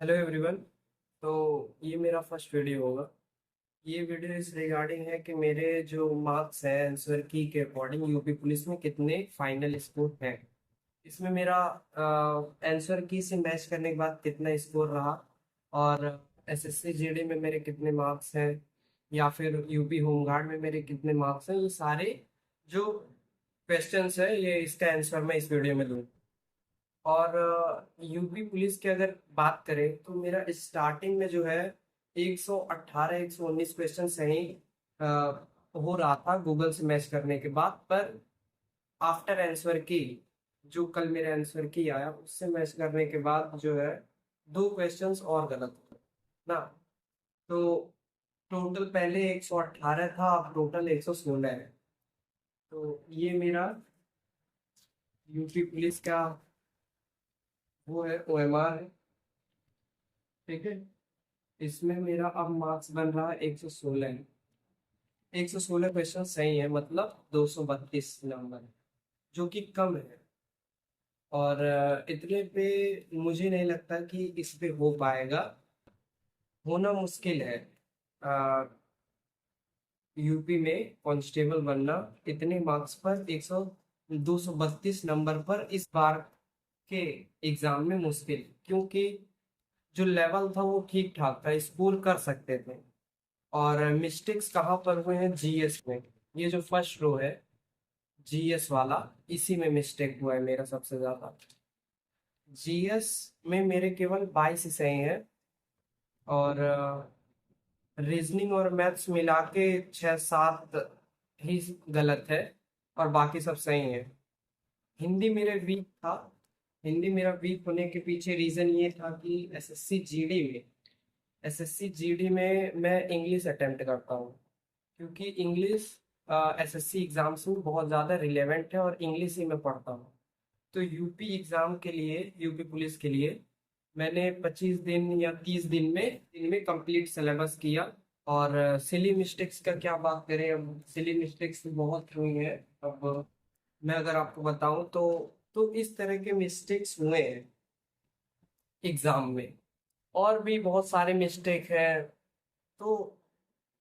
Hello everyone. तो ये मेरा फर्स्ट वीडियो होगा। ये वीडियो इस रिगार्डिंग है कि मेरे जो मार्क्स हैं आंसर की के अकॉर्डिंग यूपी पुलिस में कितने फाइनल स्कोर है। इसमें मेरा आंसर की से मैच करने के बाद कितना स्कोर रहा, और एसएससी जीडी में मेरे कितने मार्क्स हैं, या फिर यूपी होमगार्ड में मेरे कितने मार्क्स हैं, ये सारे जो क्वेश्चंस है ये इसका आंसर मैं इस वीडियो में दूँ। और यूपी पुलिस की अगर बात करें तो मेरा स्टार्टिंग में जो है 118 119 क्वेश्चन सही अ, हो रहा था गूगल से मैच करने के बाद। पर आफ्टर आंसर की, जो कल मेरे आंसर की आया उससे मैच करने के बाद जो है दो क्वेश्चंस और गलत थे ना। तो टोटल पहले 118 था, अब टोटल 116 है। तो ये मेरा यूपी पुलिस का वो है, ओएमआर है। ठीक है। इसमें मेरा अब मार्क्स बन रहा है 116 है। 116 क्वेश्चन सही है, मतलब 232 नंबर, जो कि कम है। और इतने पे मुझे नहीं लगता कि इस पे हो पाएगा, होना मुश्किल है। यूपी में कांस्टेबल बनना इतने मार्क्स पर 232 नंबर पर इस बार के एग्जाम में मुश्किल, क्योंकि जो लेवल था वो ठीक ठाक था, स्कोर कर सकते थे। और मिस्टेक्स कहाँ पर हुए हैं? जीएस में। ये जो फर्स्ट रो है जीएस वाला, इसी में मिस्टेक हुआ है मेरा सबसे ज्यादा। जीएस में मेरे केवल 22 सही है, और रीजनिंग और मैथ्स मिला के 6 7 ही गलत है, और बाकी सब सही है। हिंदी मेरे वीक था। हिंदी मेरा वीक होने के पीछे रीजन ये था कि एसएससी जीडी में मैं इंग्लिश अटेम्प्ट करता हूँ, क्योंकि इंग्लिश एसएससी एग्जाम्स में बहुत ज़्यादा रिलेवेंट है और इंग्लिश ही मैं पढ़ता हूँ। तो यूपी एग्जाम के लिए, यूपी पुलिस के लिए मैंने 25 दिन या 30 दिन में इनमें कंप्लीट सिलेबस किया। और सिली मिस्टेक्स का क्या बात करें, अब सिली मिस्टेक्स बहुत हुई हैं। अब मैं अगर आपको बताऊं तो इस तरह के मिस्टेक्स हुए हैं एग्जाम में, और भी बहुत सारे मिस्टेक हैं। तो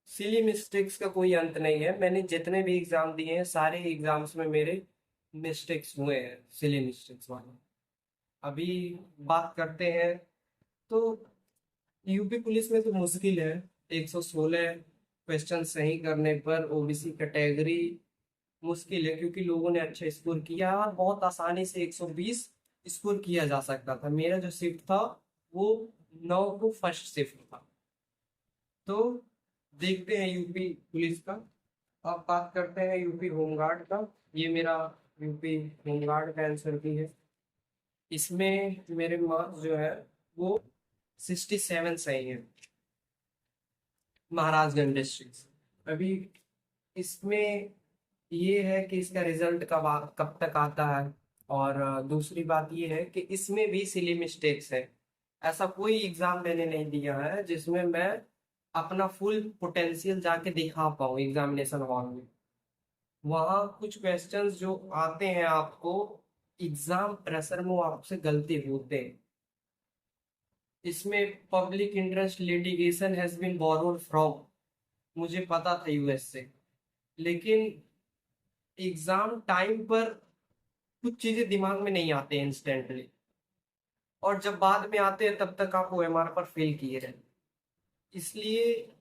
सिली मिस्टेक्स का कोई अंत नहीं है। मैंने जितने भी एग्जाम दिए हैं सारे एग्जाम्स में मेरे मिस्टेक्स हुए हैं, सिली मिस्टेक्स वाले। अभी बात करते हैं तो यूपी पुलिस में तो मुश्किल है। 116 क्वेश्चन सही करने पर ओबीसी कैटेगरी मुश्किल है, क्योंकि लोगों ने अच्छा स्कोर किया और बहुत आसानी से 120 स्कोर किया जा सकता था। मेरा जो शिफ्ट था वो 9 को फर्स्ट शिफ्ट था। तो देखते हैं यूपी पुलिस का। अब बात करते हैं यूपी होमगार्ड का। ये मेरा यूपी होमगार्ड का आंसर भी है। इसमें मेरे मार्क्स जो है वो 67 सही है, महाराजगंज डिस्ट्रिक्ट। अभी इसमें ये है कि इसका रिजल्ट कब तक आता है। और दूसरी बात ये है कि इसमें भी सिली मिस्टेक्स है। ऐसा कोई एग्जाम मैंने नहीं दिया है जिसमें मैं अपना फुल पोटेंशियल जाके दिखा पाऊँ एग्जामिनेशन हॉल में। वहाँ कुछ क्वेश्चंस जो आते हैं आपको एग्जाम प्रेशर में, वो आपसे गलती होते हैं। इसमें public interest litigation has been borrowed from, मुझे पता था यूएस से। लेकिन एग्जाम टाइम पर कुछ चीजें दिमाग में नहीं आते इंस्टेंटली, और जब बाद में आते हैं तब तक आप ओएमआर पर फेल किए रहे। इसलिए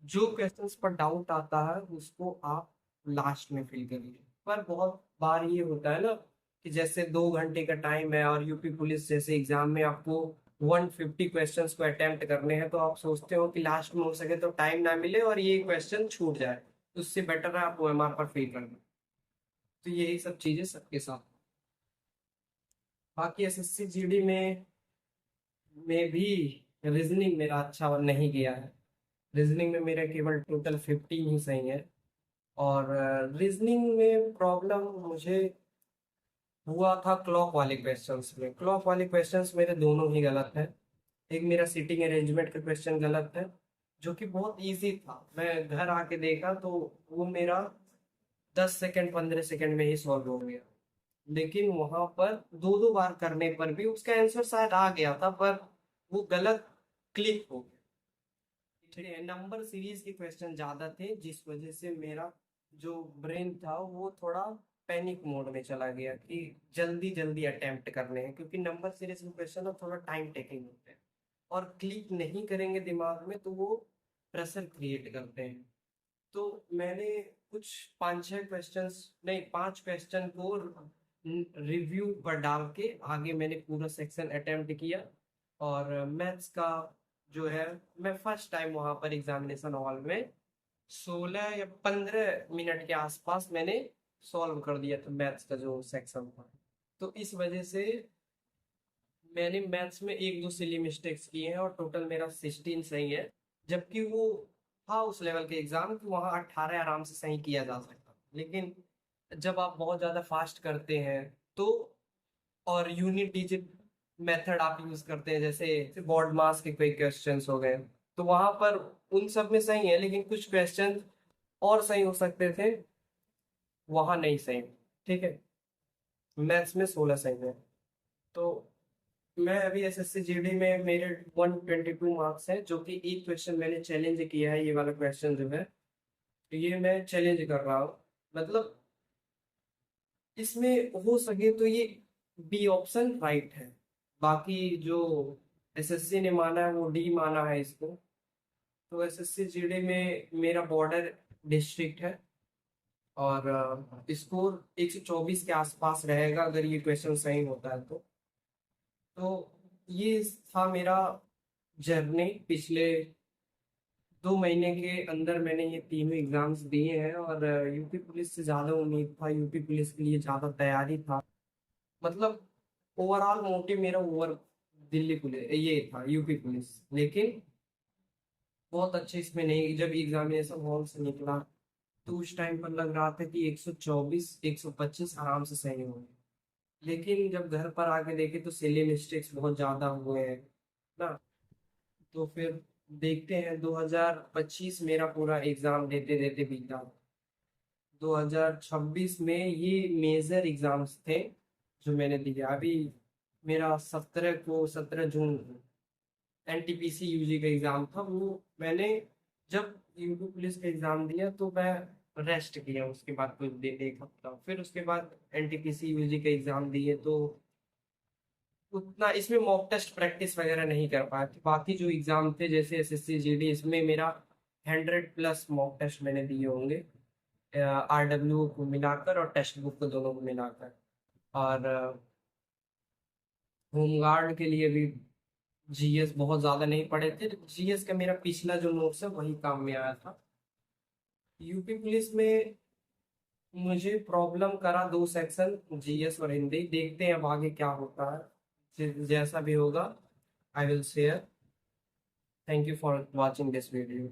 जो क्वेश्चंस पर डाउट आता है उसको आप लास्ट में फिल करिए। पर बहुत बार ये होता है ना कि जैसे 2 घंटे का टाइम है और यूपी पुलिस जैसे एग्जाम में आपको 150 क्वेश्चंस को अटेम्प्ट करने हैं, तो आप सोचते हो कि लास्ट में हो सके तो टाइम ना मिले और ये क्वेश्चन छूट जाए। उससे बेटर है आप ओएमआर पर फेल करना। तो यही सब चीजें सबके साथ। बाकी एसएससी जीडी में भी रीजनिंग मेरा अच्छा नहीं गया है। रीजनिंग में मेरा केवल टोटल 15 ही सही है। और रीजनिंग में प्रॉब्लम मुझे हुआ था क्लॉक वाले क्वेश्चंस में। क्लॉक वाले क्वेश्चंस मेरे दोनों ही गलत है। एक मेरा सीटिंग अरेंजमेंट का क्वेश्चन गलत है, जो कि बहुत इजी था। मैं घर आके देखा तो वो मेरा 10 सेकंड 15 सेकंड में ही सॉल्व हो गया। लेकिन वहां पर दो दो बार करने पर भी उसका आंसर शायद आ गया था, पर वो गलत क्लिक हो गया। ठीक है, नंबर सीरीज के क्वेश्चन ज्यादा थे, जिस वजह से मेरा जो ब्रेन था वो थोड़ा पैनिक मोड में चला गया कि जल्दी जल्दी अटेम्प्ट करने हैं, क्योंकि नंबर सीरीज के क्वेश्चन थोड़ा टाइम टेकिंग होते हैं और क्लिक नहीं करेंगे दिमाग में तो वो प्रेशर क्रिएट करते हैं। तो मैंने कुछ पांच छह क्वेश्चंस, नहीं पांच क्वेश्चन को रिव्यू पर डाल के आगे मैंने पूरा सेक्शन अटेम्प्ट किया। और मैथ्स का जो है, मैं फर्स्ट टाइम वहां पर एग्जामिनेशन हॉल में 16 या 15 मिनट के आसपास मैंने सॉल्व कर दिया था मैथ्स का जो सेक्शन था। तो इस वजह से मैंने मैथ्स में एक दो सिली मिस्टेक्स किए हैं और टोटल मेरा 16 सही है। जबकि वो था उस लेवल के एग्जाम कि वहाँ 18 आराम से सही किया जा सकता, लेकिन जब आप बहुत ज्यादा फास्ट करते हैं तो, और यूनिट डिजिट मेथड आप यूज करते हैं, जैसे बॉड मास के कोई क्वेश्चंस हो गए, तो वहां पर उन सब में सही है, लेकिन कुछ क्वेश्चन और सही हो सकते थे, वहां नहीं सही। ठीक है, मैथ्स में 16 सही है। तो मैं अभी एसएससी जीडी में मेरे 122 मार्क्स है, जो कि एक क्वेश्चन मैंने चैलेंज किया है, ये वाला क्वेश्चन जो है, तो ये मैं चैलेंज कर रहा हूँ। मतलब इसमें हो सके तो ये बी ऑप्शन राइट है, बाकी जो एसएससी ने माना है वो डी माना है इसको। तो एसएससी जीडी में मेरा बॉर्डर डिस्ट्रिक्ट है और स्कोर 124 के आसपास रहेगा अगर ये क्वेश्चन सही होता है तो ये था मेरा जर्नी। पिछले 2 महीने के अंदर मैंने ये तीनों एग्जाम्स दिए हैं और यूपी पुलिस से ज्यादा उम्मीद था, यूपी पुलिस के लिए ज्यादा तैयारी था। मतलब ओवरऑल मोटिव मेरा ओवर दिल्ली पुलिस ये था, यूपी पुलिस, लेकिन बहुत अच्छे इसमें नहीं। जब एग्जामिनेशन हॉल से निकला तो उस टाइम पर लग रहा था कि 124 125 आराम से सही होंगे, लेकिन जब घर पर आके देखे तो सिली मिस्टेक्स बहुत ज्यादा हुए हैं ना। तो फिर देखते हैं, 2025 मेरा पूरा एग्जाम देते देते बीता। 2026 में ये मेजर एग्जाम्स थे जो मैंने दिया। अभी मेरा 17 जून एनटीपीसी यूजी का एग्जाम था, वो मैंने जब यूपी पुलिस का एग्जाम दिया तो मैं रेस्ट किया, उसके बाद कुछ दिन एक हफ्ता, फिर उसके बाद एनटीपीसी यूजी का एग्जाम दिए तो उतना इसमें मॉक टेस्ट प्रैक्टिस वगैरह नहीं कर पाए थे। बाकी जो एग्जाम थे जैसे एसएससी जीडी, इसमें मेरा 100+ मॉक टेस्ट मैंने दिए होंगे, आरडब्ल्यू को मिलाकर और टेक्स्ट बुक को दोनों को मिलाकर। और होमगार्ड के लिए भी जीएस बहुत ज्यादा नहीं पढ़े थे, जीएस का मेरा पिछला जो नोट्स है वही काम में आया था। यूपी पुलिस में मुझे प्रॉब्लम करा 2 सेक्शन, जीएस और हिंदी। देखते हैं अब आगे क्या होता है, जैसा भी होगा I will share. Thank you for watching this video.